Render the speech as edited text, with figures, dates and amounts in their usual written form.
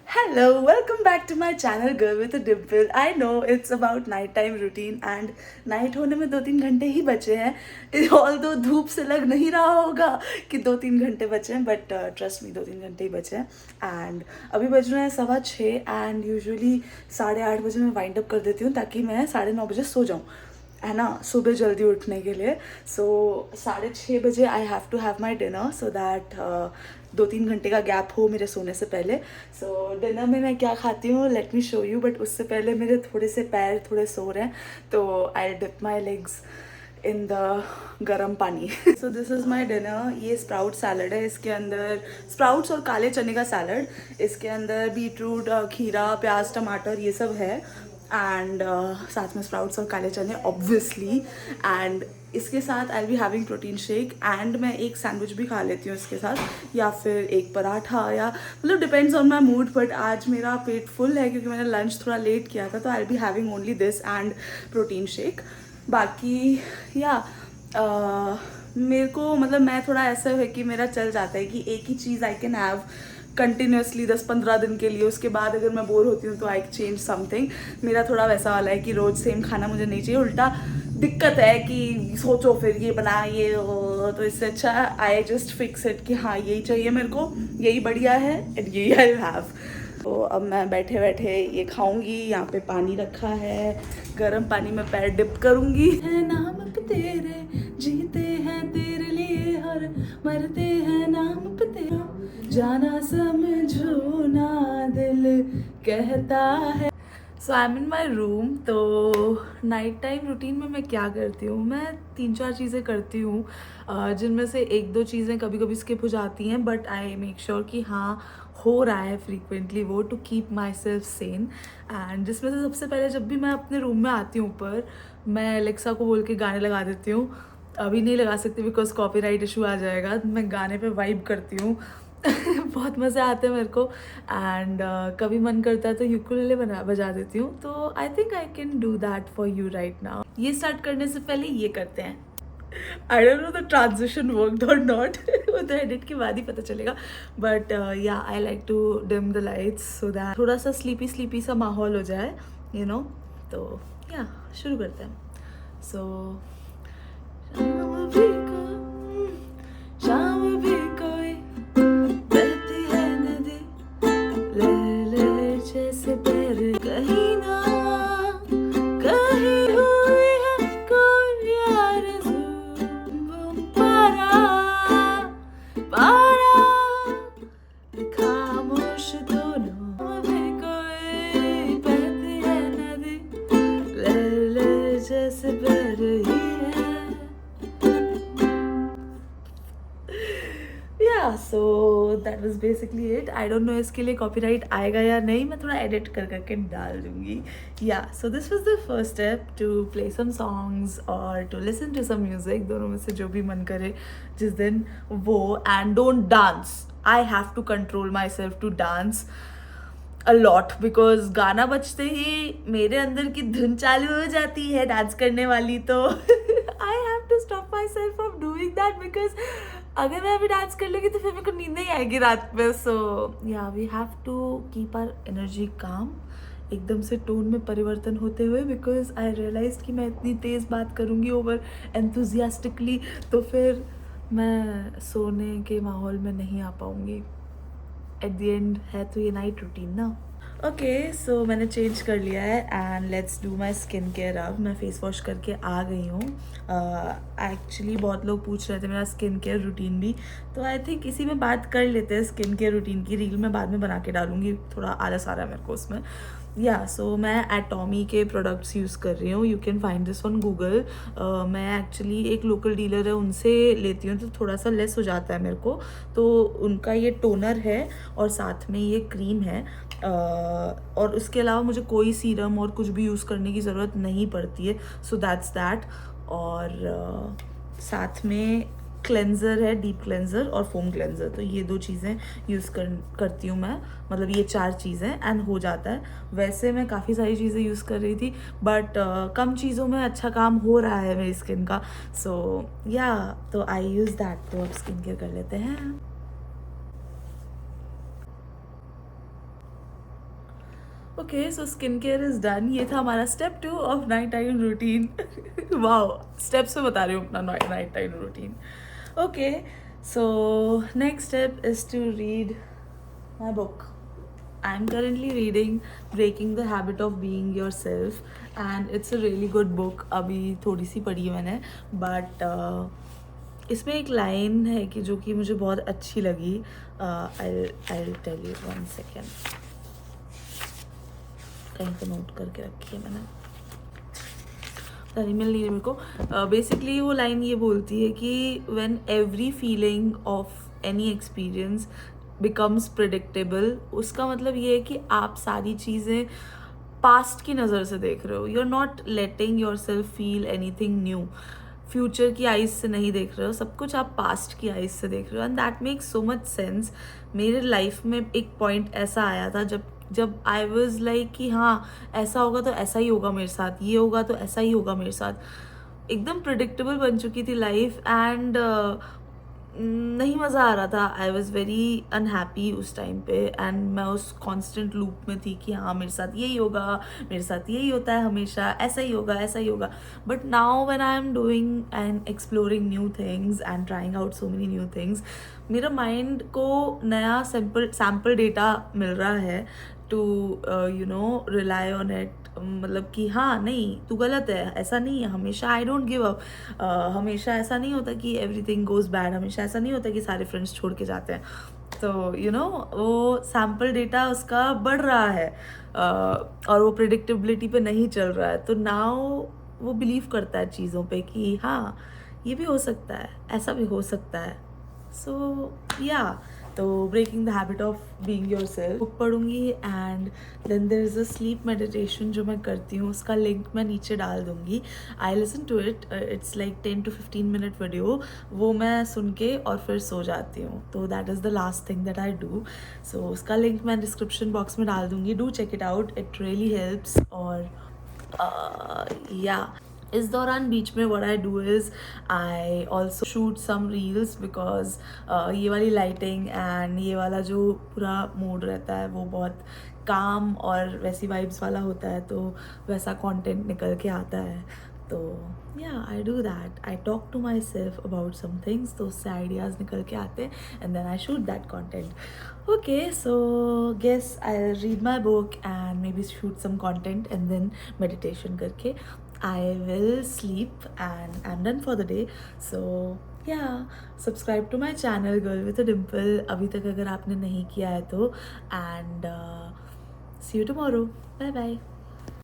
Hello, welcome back to my channel Girl with a Dimple. I know it's about night time routine and night होने में 2-3 घंटे ही बचे हैं. Although धूप से लग नहीं रहा होगा कि 2-3 घंटे बचे हैं, but trust me 2-3 घंटे ही बचे हैं. And अभी बज रहे हैं 6:15 and usually 8:30 मैं वाइंड अप कर देती हूँ ताकि मैं 9:30 सो जाऊँ, है ना, सुबह जल्दी उठने के लिए. So 6:30 I have to have my dinner so that 2-3 घंटे का गैप हो मेरे सोने से पहले. सो डिनर में मैं क्या खाती हूँ let me show you, but उससे पहले मेरे थोड़े से पैर थोड़े सो रहे हैं, तो I dip my legs in the garam pani. So this is my dinner. ये स्प्राउट सैलड है, इसके अंदर स्प्राउट्स और काले चने का सैलड. इसके अंदर बीटरूट, खीरा, प्याज, टमाटर ये सब है. एंड साथ में स्प्राउट्स और काले चने ऑब्वियसली. एंड इसके साथ I be having protein shake and मैं एक सैंडविच भी खा लेती हूँ इसके साथ, या फिर एक पराठा, या मतलब depends on my mood. But आज मेरा पेट फुल है क्योंकि मैंने लंच थोड़ा लेट किया था, तो I be having only this and protein shake. बाकी या मेरे को मतलब मैं थोड़ा ऐसा है कि मेरा चल जाता है कि एक ही चीज़ आई कैन हैव कंटिन्यूसली 10-15 दिन के लिए. उसके बाद अगर मैं बोर होती हूँ तो आई चेंज समथिंग. मेरा थोड़ा वैसा वाला है कि रोज़ सेम खाना मुझे नहीं चाहिए. उल्टा दिक्कत है कि सोचो फिर ये बना ये तो इससे अच्छा आई जस्ट फिक्स इट कि हाँ यही चाहिए मेरे को, यही बढ़िया है एंड यही आई हैव. तो अब मैं बैठे बैठे ये खाऊंगी. यहाँ पे पानी रखा है, गर्म पानी में पैर डिप करूंगी. है नाम पे तेरे, जीते हैं तेरे लिए और मरते हैं नाम पे तेरा, जाना समझो ना दिल कहता है. So I am in my room. तो नाइट टाइम रूटीन में मैं क्या करती हूँ, मैं 3-4 चीज़ें करती हूँ, जिनमें से 1-2 चीज़ें कभी कभी स्किप हो जाती हैं, बट आई मेक श्योर कि हाँ हो रहा है फ्रीक्वेंटली वो, to keep myself sane. And जिसमें से सबसे पहले जब भी मैं अपने रूम में आती हूँ ऊपर, मैं एलेक्सा को बोल के गाने लगा देती हूँ. अभी नहीं लगा सकती बिकॉज कॉपीराइट इशू आ जाएगा. मैं गाने पे वाइब करती हूँ. बहुत मज़े आते हैं मेरे को. एंड कभी मन करता है तो यूकुलेले बजा देती हूँ. तो I think I can do that for you right now. ये स्टार्ट करने से पहले ये करते हैं. I don't know the transition worked और नॉट, वो तो एडिट के बाद ही पता चलेगा. But yeah I like to dim the lights so that थोड़ा सा स्लीपी स्लीपी सा माहौल हो जाए, यू नो. तो या शुरू करते हैं. सो शाम भी कोई बहती है नदी, ले ले जैसे पैर कहीं ना कहीं हुई है कोई आरज़ू. पारा पारा खामोश दोनों में कोई बहती है नदी, ले ले जैसे पैर ही है. So that was basically it. I don't know इसके लिए कॉपीराइट आएगा या नहीं, मैं थोड़ा एडिट कर करके डाल दूंगी. या so this was the first step, to play some songs और to listen to some music, दोनों में से जो भी मन करे जिस दिन वो. And don't dance. I have to control myself to dance a lot because गाना बजते ही मेरे अंदर की धुन चालू हो जाती है डांस करने वाली. तो I have to stop myself from doing that because अगर मैं अभी डांस कर लूँगी तो फिर मेरे को नींद नहीं आएगी रात में. So yeah we have to keep our energy calm, एकदम से टोन में परिवर्तन होते हुए, बिकॉज आई रियलाइज कि मैं इतनी तेज़ बात करूँगी ओवर एंथुजियास्टिकली तो फिर मैं सोने के माहौल में नहीं आ पाऊँगी. एट द एंड है तो ये नाइट रूटीन ना. ओके सो मैंने चेंज कर लिया है and let's do my skin care. अब मैं फेस वॉश करके आ गई हूँ. एक्चुअली बहुत लोग पूछ रहे थे मेरा स्किन केयर रूटीन भी, तो आई थिंक इसी में बात कर लेते हैं. स्किन केयर रूटीन की रील मैं बाद में बना के डालूंगी, थोड़ा आलस आ रहा है मेरे को उसमें. या सो मैं एटॉमी के प्रोडक्ट्स यूज़ कर रही हूँ. You can find this on Google. मैं एक्चुअली एक लोकल डीलर है उनसे लेती हूँ तो थोड़ा सा लेस हो जाता है मेरे को. तो उनका ये टोनर है और साथ में ये क्रीम है. और उसके अलावा मुझे कोई सीरम और कुछ भी यूज़ करने की ज़रूरत नहीं पड़ती है. So that's that. और साथ में क्लेंज़र है, डीप क्लेंज़र और फोम क्लेंज़र. तो ये 2 चीज़ें यूज़ करती हूँ मैं, मतलब ये 4 चीज़ें एंड हो जाता है. वैसे मैं काफ़ी सारी चीज़ें यूज़ कर रही थी बट कम चीज़ों में अच्छा काम हो रहा है मेरी स्किन का. सो या तो आई यूज़ दैट. तो अब स्किन केयर कर लेते हैं. Okay, so skin care is done. ये था हमारा step 2 of night time routine. Wow, steps में बता रही हूँ अपना night time routine. Okay, so next step is to read my book. I'm currently reading Breaking the Habit of Being Yourself and it's a really good book. अभी थोड़ी सी पढ़ी है मैंने, बट इसमें एक लाइन है कि जो कि मुझे बहुत अच्छी लगी. I'll tell you 1 second. कहीं तो नोट करके रखी है मैंने, मिल नहीं रही मेरे को. बेसिकली वो लाइन ये बोलती है कि when every feeling of any experience becomes predictable, उसका मतलब ये है कि आप सारी चीज़ें पास्ट की नज़र से देख रहे हो. You are not letting yourself feel anything new. Future की आइज़ से नहीं देख रहे हो, सब कुछ आप पास्ट की आइज़ से देख रहे हो. And that makes so much sense. मेरे लाइफ में एक पॉइंट ऐसा आया था जब आई वॉज लाइक कि हाँ, ऐसा होगा तो ऐसा ही होगा मेरे साथ, ये होगा तो ऐसा ही होगा मेरे साथ. एकदम प्रिडिक्टेबल बन चुकी थी लाइफ एंड नहीं मज़ा आ रहा था. आई वॉज़ वेरी अनहैप्पी उस टाइम पे एंड मैं उस कॉन्स्टेंट लूप में थी कि हाँ, मेरे साथ यही होगा, मेरे साथ यही होता है हमेशा, ऐसा ही होगा, ऐसा ही होगा. But now when I am doing and exploring new things and trying out so many new things, मेरा माइंड को नया सैम्पल डेटा मिल रहा है टू रिलाई ऑन इट. मतलब कि हाँ, नहीं तू गलत है, ऐसा नहीं है हमेशा. I don't give up. हमेशा ऐसा नहीं होता कि एवरीथिंग गोज़ बैड. हमेशा ऐसा नहीं होता कि सारे फ्रेंड्स छोड़ के जाते हैं. तो वो सैम्पल डेटा उसका बढ़ रहा है और वो प्रिडिक्टेबिलिटी पे नहीं चल रहा है. तो नाउ वो बिलीव करता है चीज़ों पे कि हाँ, ये भी हो सकता है, ऐसा भी हो सकता है. सो या, तो breaking the habit of being yourself book पढ़ूंगी. And then there is a sleep meditation जो मैं करती हूँ, उसका लिंक मैं नीचे डाल दूँगी. I listen to it. It's like 10 to 15 minute video. वो मैं सुन के और फिर सो जाती हूँ. तो that is the last thing that I do. So उसका लिंक मैं डिस्क्रिप्शन बॉक्स में डाल दूँगी. Do check it out, it really helps. और या इस दौरान बीच में what I do is I also shoot some reels because ये वाली लाइटिंग एंड ये वाला जो पूरा मूड रहता है वो बहुत काम और वैसी वाइब्स वाला होता है. तो वैसा कंटेंट निकल के आता है. तो yeah, I do that. I talk to myself about some things, तो उससे आइडियाज़ निकल के आते हैं and then I shoot that content. Okay, so guess I'll read my book and maybe shoot some content and then meditation करके I will sleep and I'm done for the day. So yeah, subscribe to my channel Girl with a Dimple अभी तक अगर आपने नहीं किया है तो. And see you tomorrow. Bye bye.